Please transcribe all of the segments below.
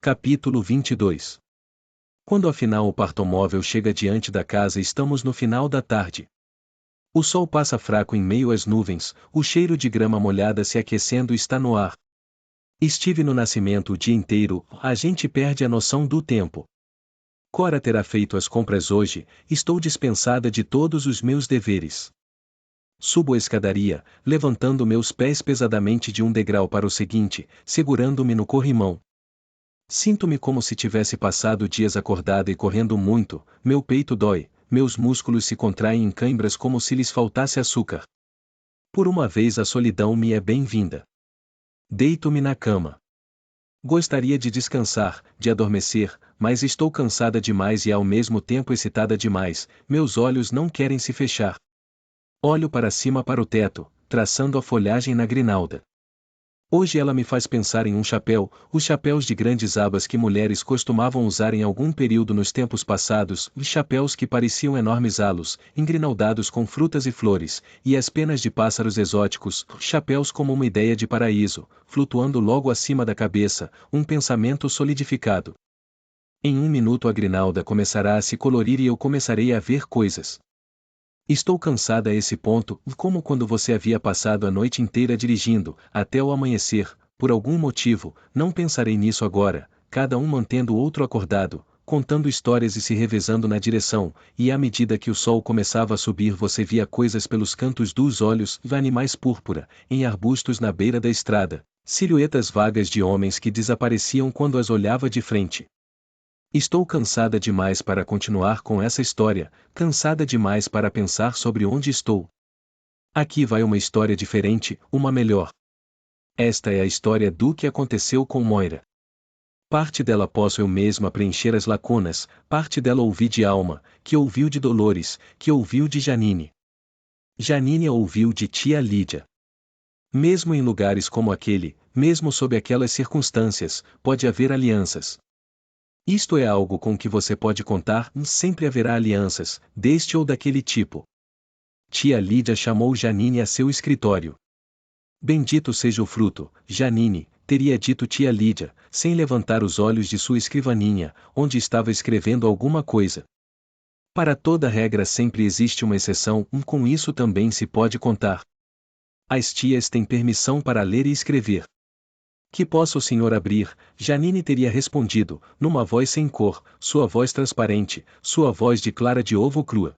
Capítulo 22. Quando afinal o partomóvel chega diante da casa, estamos no final da tarde. O sol passa fraco em meio às nuvens, o cheiro de grama molhada se aquecendo está no ar. Estive no nascimento o dia inteiro, a gente perde a noção do tempo. Cora terá feito as compras hoje, estou dispensada de todos os meus deveres. Subo a escadaria, levantando meus pés pesadamente de um degrau para o seguinte, segurando-me no corrimão. Sinto-me como se tivesse passado dias acordada e correndo muito, meu peito dói, meus músculos se contraem em cãibras como se lhes faltasse açúcar. Por uma vez a solidão me é bem-vinda. Deito-me na cama. Gostaria de descansar, de adormecer, mas estou cansada demais e ao mesmo tempo excitada demais, meus olhos não querem se fechar. Olho para cima para o teto, traçando a folhagem na grinalda. Hoje ela me faz pensar em um chapéu, os chapéus de grandes abas que mulheres costumavam usar em algum período nos tempos passados, os chapéus que pareciam enormes halos, engrinaldados com frutas e flores, e as penas de pássaros exóticos, chapéus como uma ideia de paraíso, flutuando logo acima da cabeça, um pensamento solidificado. Em um minuto a grinalda começará a se colorir e eu começarei a ver coisas. Estou cansada a esse ponto, como quando você havia passado a noite inteira dirigindo, até o amanhecer, por algum motivo, não pensarei nisso agora, cada um mantendo o outro acordado, contando histórias e se revezando na direção, e à medida que o sol começava a subir você via coisas pelos cantos dos olhos, animais púrpura, em arbustos na beira da estrada, silhuetas vagas de homens que desapareciam quando as olhava de frente. Estou cansada demais para continuar com essa história, cansada demais para pensar sobre onde estou. Aqui vai uma história diferente, uma melhor. Esta é a história do que aconteceu com Moira. Parte dela posso eu mesma preencher as lacunas, parte dela ouvi de Alma, que ouviu de Dolores, que ouviu de Janine. Janine ouviu de tia Lídia. Mesmo em lugares como aquele, mesmo sob aquelas circunstâncias, pode haver alianças. Isto é algo com que você pode contar, sempre haverá alianças, deste ou daquele tipo. Tia Lídia chamou Janine a seu escritório. Bendito seja o fruto, Janine, teria dito tia Lídia, sem levantar os olhos de sua escrivaninha, onde estava escrevendo alguma coisa. Para toda regra sempre existe uma exceção, com isso também se pode contar. As tias têm permissão para ler e escrever. Que possa o senhor abrir, Janine teria respondido, numa voz sem cor, sua voz transparente, sua voz de clara de ovo crua.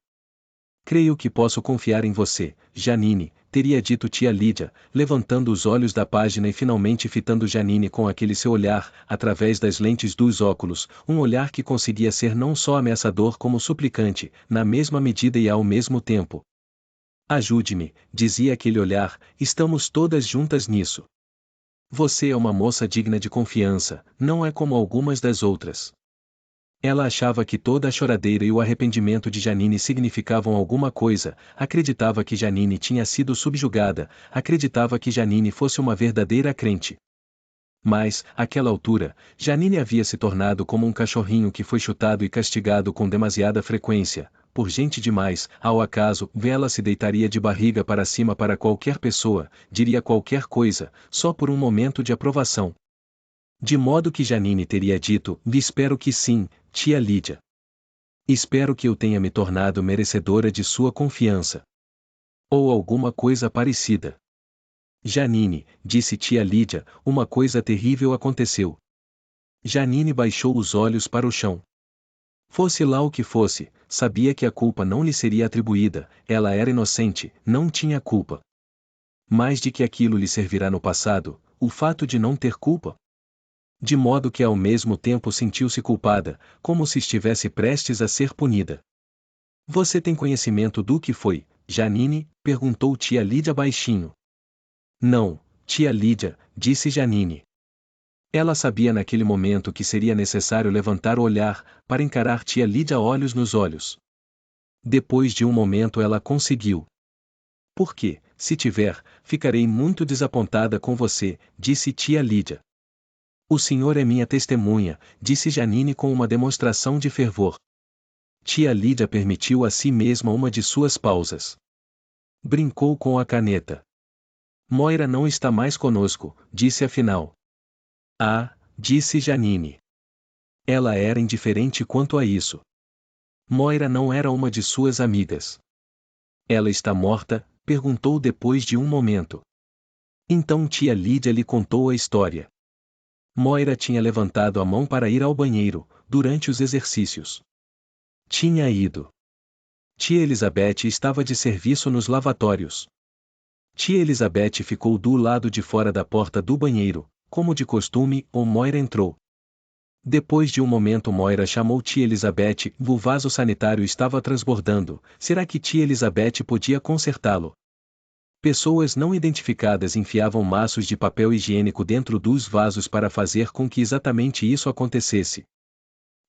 Creio que posso confiar em você, Janine, teria dito tia Lídia, levantando os olhos da página e finalmente fitando Janine com aquele seu olhar, através das lentes dos óculos, um olhar que conseguia ser não só ameaçador como suplicante, na mesma medida e ao mesmo tempo. Ajude-me, dizia aquele olhar, estamos todas juntas nisso. Você é uma moça digna de confiança, não é como algumas das outras. Ela achava que toda a choradeira e o arrependimento de Janine significavam alguma coisa, acreditava que Janine tinha sido subjugada, acreditava que Janine fosse uma verdadeira crente. Mas, àquela altura, Janine havia se tornado como um cachorrinho que foi chutado e castigado com demasiada frequência, por gente demais, ao acaso, ela se deitaria de barriga para cima para qualquer pessoa, diria qualquer coisa, só por um momento de aprovação. De modo que Janine teria dito, espero que sim, tia Lídia. Espero que eu tenha me tornado merecedora de sua confiança. Ou alguma coisa parecida. Janine, disse tia Lídia, uma coisa terrível aconteceu. Janine baixou os olhos para o chão. Fosse lá o que fosse, sabia que a culpa não lhe seria atribuída, ela era inocente, não tinha culpa. Mas de que aquilo lhe servirá no passado, o fato de não ter culpa? De modo que ao mesmo tempo sentiu-se culpada, como se estivesse prestes a ser punida. Você tem conhecimento do que foi, Janine? Perguntou tia Lídia baixinho. Não, tia Lídia, disse Janine. Ela sabia naquele momento que seria necessário levantar o olhar, para encarar tia Lídia olhos nos olhos. Depois de um momento ela conseguiu. Porque, se tiver, ficarei muito desapontada com você, disse tia Lídia. O senhor é minha testemunha, disse Janine com uma demonstração de fervor. Tia Lídia permitiu a si mesma uma de suas pausas. Brincou com a caneta. Moira não está mais conosco, disse afinal. Ah, disse Janine. Ela era indiferente quanto a isso. Moira não era uma de suas amigas. Ela está morta? Perguntou depois de um momento. Então tia Lídia lhe contou a história. Moira tinha levantado a mão para ir ao banheiro, durante os exercícios. Tinha ido. Tia Elizabeth estava de serviço nos lavatórios. Tia Elizabeth ficou do lado de fora da porta do banheiro, como de costume, Moira entrou. Depois de um momento Moira chamou tia Elizabeth, o vaso sanitário estava transbordando, será que tia Elizabeth podia consertá-lo? Pessoas não identificadas enfiavam maços de papel higiênico dentro dos vasos para fazer com que exatamente isso acontecesse.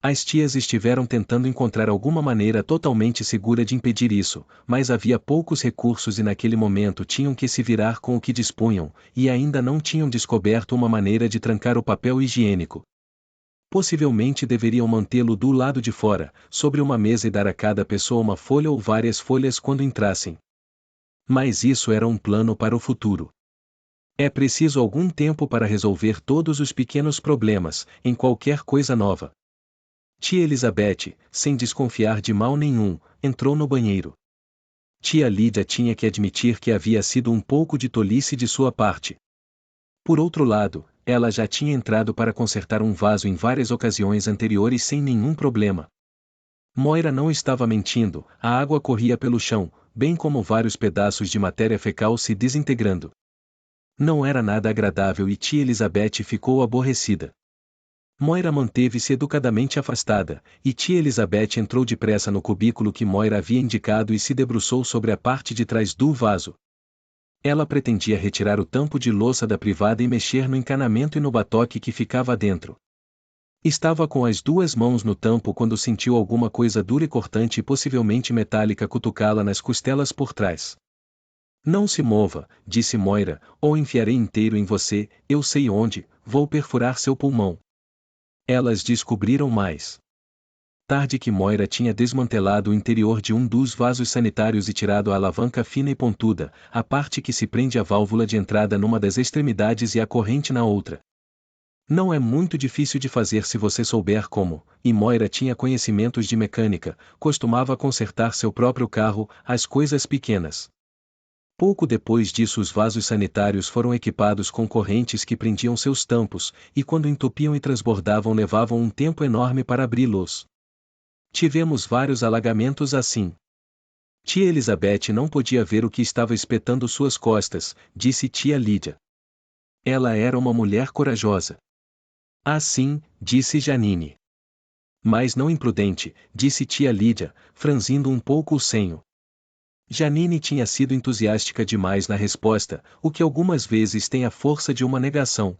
As tias estiveram tentando encontrar alguma maneira totalmente segura de impedir isso, mas havia poucos recursos e naquele momento tinham que se virar com o que dispunham, e ainda não tinham descoberto uma maneira de trancar o papel higiênico. Possivelmente deveriam mantê-lo do lado de fora, sobre uma mesa e dar a cada pessoa uma folha ou várias folhas quando entrassem. Mas isso era um plano para o futuro. É preciso algum tempo para resolver todos os pequenos problemas, em qualquer coisa nova. Tia Elizabeth, sem desconfiar de mal nenhum, entrou no banheiro. Tia Lídia tinha que admitir que havia sido um pouco de tolice de sua parte. Por outro lado, ela já tinha entrado para consertar um vaso em várias ocasiões anteriores sem nenhum problema. Moira não estava mentindo, a água corria pelo chão, bem como vários pedaços de matéria fecal se desintegrando. Não era nada agradável e tia Elizabeth ficou aborrecida. Moira manteve-se educadamente afastada, e tia Elizabeth entrou depressa no cubículo que Moira havia indicado e se debruçou sobre a parte de trás do vaso. Ela pretendia retirar o tampo de louça da privada e mexer no encanamento e no batoque que ficava dentro. Estava com as duas mãos no tampo quando sentiu alguma coisa dura e cortante e possivelmente metálica cutucá-la nas costelas por trás. Não se mova, disse Moira, ou enfiarei inteiro em você, eu sei onde, vou perfurar seu pulmão. Elas descobriram mais tarde que Moira tinha desmantelado o interior de um dos vasos sanitários e tirado a alavanca fina e pontuda, a parte que se prende à válvula de entrada numa das extremidades e a corrente na outra. Não é muito difícil de fazer se você souber como, e Moira tinha conhecimentos de mecânica, costumava consertar seu próprio carro, as coisas pequenas. Pouco depois disso os vasos sanitários foram equipados com correntes que prendiam seus tampos, e quando entupiam e transbordavam levavam um tempo enorme para abri-los. Tivemos vários alagamentos assim. Tia Elizabeth não podia ver o que estava espetando suas costas, disse tia Lídia. Ela era uma mulher corajosa. Ah sim, disse Janine. Mas não imprudente, disse tia Lídia, franzindo um pouco o senho. Janine tinha sido entusiástica demais na resposta, o que algumas vezes tem a força de uma negação.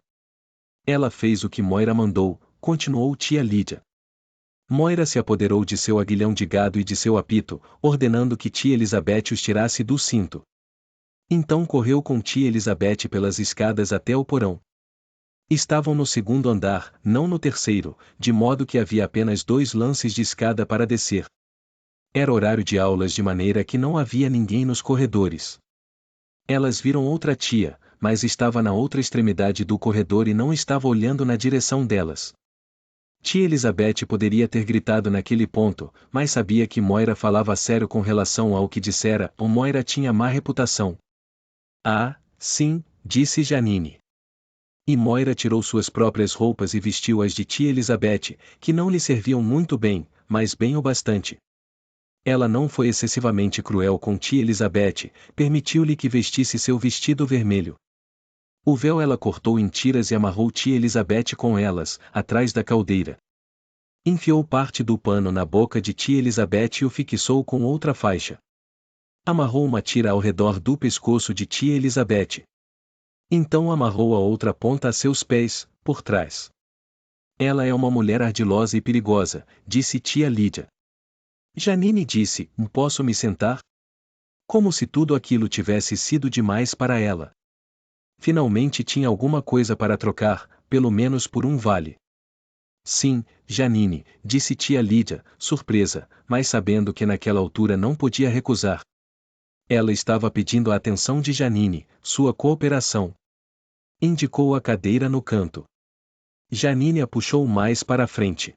Ela fez o que Moira mandou, continuou tia Lídia. Moira se apoderou de seu aguilhão de gado e de seu apito, ordenando que tia Elizabeth os tirasse do cinto. Então correu com tia Elizabeth pelas escadas até o porão. Estavam no segundo andar, não no terceiro, de modo que havia apenas 2 lances de escada para descer. Era horário de aulas de maneira que não havia ninguém nos corredores. Elas viram outra tia, mas estava na outra extremidade do corredor e não estava olhando na direção delas. Tia Elizabeth poderia ter gritado naquele ponto, mas sabia que Moira falava sério com relação ao que dissera, ou Moira tinha má reputação. Ah, sim, disse Janine. E Moira tirou suas próprias roupas e vestiu-as de tia Elizabeth, que não lhe serviam muito bem, mas bem o bastante. Ela não foi excessivamente cruel com tia Elizabeth, permitiu-lhe que vestisse seu vestido vermelho. O véu ela cortou em tiras e amarrou tia Elizabeth com elas, atrás da caldeira. Enfiou parte do pano na boca de tia Elizabeth e o fixou com outra faixa. Amarrou uma tira ao redor do pescoço de tia Elizabeth. Então amarrou a outra ponta a seus pés, por trás. Ela é uma mulher ardilosa e perigosa, disse tia Lídia. Janine disse, posso me sentar? Como se tudo aquilo tivesse sido demais para ela. Finalmente tinha alguma coisa para trocar, pelo menos por um vale. Sim, Janine, disse tia Lídia, surpresa, mas sabendo que naquela altura não podia recusar. Ela estava pedindo a atenção de Janine, sua cooperação. Indicou a cadeira no canto. Janine a puxou mais para a frente.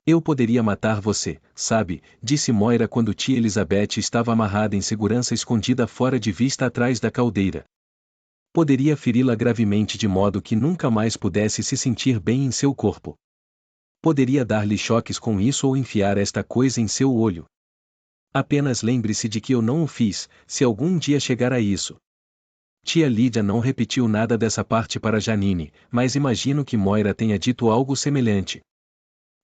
Eu poderia matar você, sabe, disse Moira quando tia Elizabeth estava amarrada em segurança escondida fora de vista atrás da caldeira. Poderia feri-la gravemente de modo que nunca mais pudesse se sentir bem em seu corpo. Poderia dar-lhe choques com isso ou enfiar esta coisa em seu olho. Apenas lembre-se de que eu não o fiz, se algum dia chegar a isso. Tia Lídia não repetiu nada dessa parte para Janine, mas imagino que Moira tenha dito algo semelhante.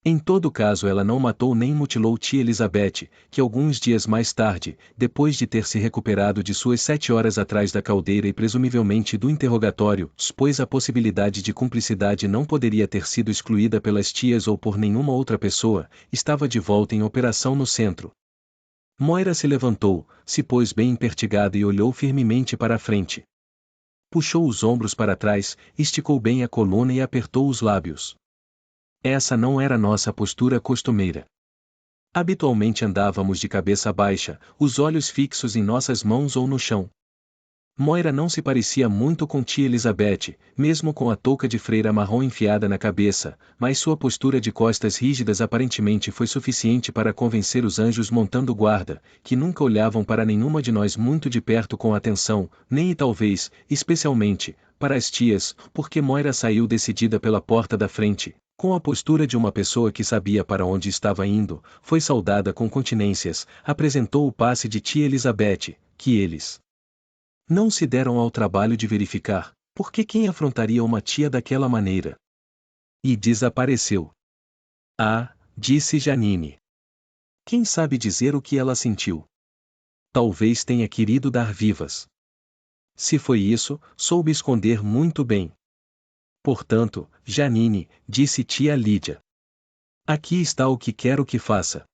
Em todo caso ela não matou nem mutilou tia Elizabeth, que alguns dias mais tarde, depois de ter se recuperado de suas 7 horas atrás da caldeira e presumivelmente do interrogatório, pois a possibilidade de cumplicidade não poderia ter sido excluída pelas tias ou por nenhuma outra pessoa, estava de volta em operação no centro. Moira se levantou, se pôs bem empertigada e olhou firmemente para a frente. Puxou os ombros para trás, esticou bem a coluna e apertou os lábios. Essa não era nossa postura costumeira. Habitualmente andávamos de cabeça baixa, os olhos fixos em nossas mãos ou no chão. Moira não se parecia muito com tia Elizabeth, mesmo com a touca de freira marrom enfiada na cabeça, mas sua postura de costas rígidas aparentemente foi suficiente para convencer os anjos montando guarda, que nunca olhavam para nenhuma de nós muito de perto com atenção, nem e talvez, especialmente, para as tias, porque Moira saiu decidida pela porta da frente. Com a postura de uma pessoa que sabia para onde estava indo, foi saudada com continências, apresentou o passe de tia Elizabeth, que eles não se deram ao trabalho de verificar, porque quem afrontaria uma tia daquela maneira? E desapareceu. Ah, disse Janine. Quem sabe dizer o que ela sentiu? Talvez tenha querido dar vivas. Se foi isso, soube esconder muito bem. Portanto, Janine, disse tia Lídia. Aqui está o que quero que faça.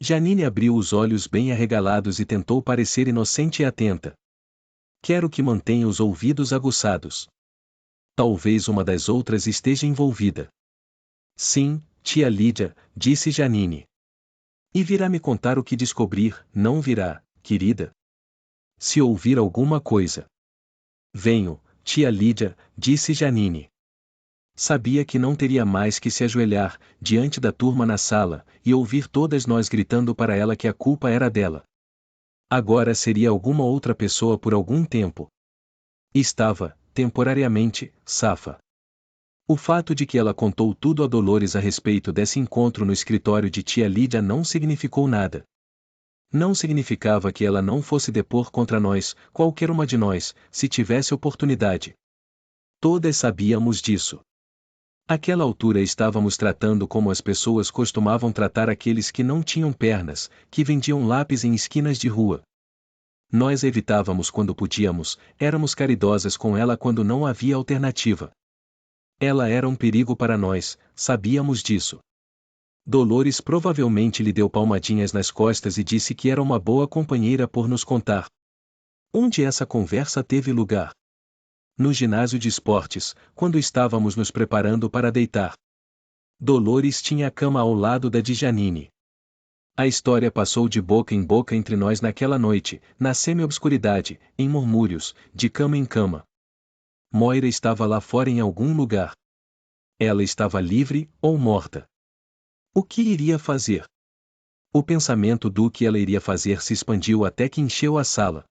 Janine abriu os olhos bem arregalados e tentou parecer inocente e atenta. Quero que mantenha os ouvidos aguçados. Talvez uma das outras esteja envolvida. Sim, tia Lídia, disse Janine. E virá me contar o que descobrir, não virá, querida? Se ouvir alguma coisa. Venho, tia Lídia, disse Janine. Sabia que não teria mais que se ajoelhar, diante da turma na sala, e ouvir todas nós gritando para ela que a culpa era dela. Agora seria alguma outra pessoa por algum tempo. Estava, temporariamente, safa. O fato de que ela contou tudo a Dolores a respeito desse encontro no escritório de tia Lídia não significou nada. Não significava que ela não fosse depor contra nós, qualquer uma de nós, se tivesse oportunidade. Todas sabíamos disso. Àquela altura estávamos tratando como as pessoas costumavam tratar aqueles que não tinham pernas, que vendiam lápis em esquinas de rua. Nós evitávamos quando podíamos, éramos caridosas com ela quando não havia alternativa. Ela era um perigo para nós, sabíamos disso. Dolores provavelmente lhe deu palmadinhas nas costas e disse que era uma boa companheira por nos contar. Onde essa conversa teve lugar? No ginásio de esportes, quando estávamos nos preparando para deitar. Dolores tinha a cama ao lado da de Janine. A história passou de boca em boca entre nós naquela noite, na semi-obscuridade, em murmúrios, de cama em cama. Moira estava lá fora em algum lugar. Ela estava livre, ou morta. O que iria fazer? O pensamento do que ela iria fazer se expandiu até que encheu a sala.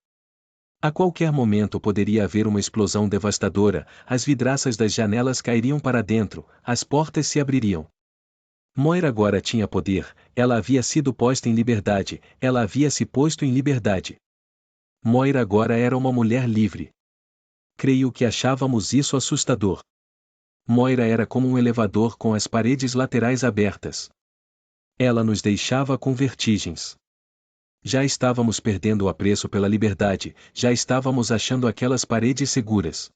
A qualquer momento poderia haver uma explosão devastadora, as vidraças das janelas cairiam para dentro, as portas se abririam. Moira agora tinha poder, ela havia sido posta em liberdade, ela havia se posto em liberdade. Moira agora era uma mulher livre. Creio que achávamos isso assustador. Moira era como um elevador com as paredes laterais abertas. Ela nos deixava com vertigens. Já estávamos perdendo o apreço pela liberdade, já estávamos achando aquelas paredes seguras.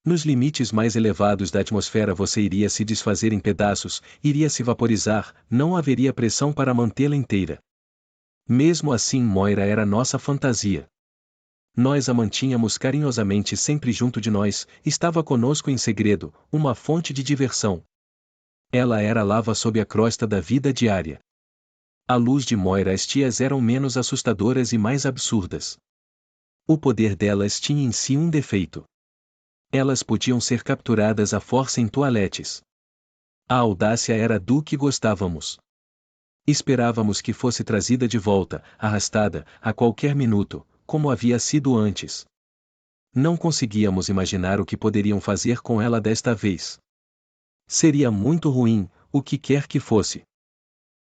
Nos limites mais elevados da atmosfera você iria se desfazer em pedaços, iria se vaporizar, não haveria pressão para mantê-la inteira. Mesmo assim Moira era nossa fantasia. Nós a mantínhamos carinhosamente sempre junto de nós, estava conosco em segredo, uma fonte de diversão. Ela era lava sob a crosta da vida diária. À luz de Moira as tias eram menos assustadoras e mais absurdas. O poder delas tinha em si um defeito. Elas podiam ser capturadas à força em toaletes. A audácia era do que gostávamos. Esperávamos que fosse trazida de volta, arrastada, a qualquer minuto, como havia sido antes. Não conseguíamos imaginar o que poderiam fazer com ela desta vez. Seria muito ruim, o que quer que fosse.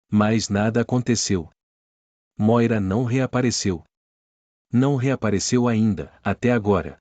Mas nada aconteceu. Moira não reapareceu. Não reapareceu ainda, até agora.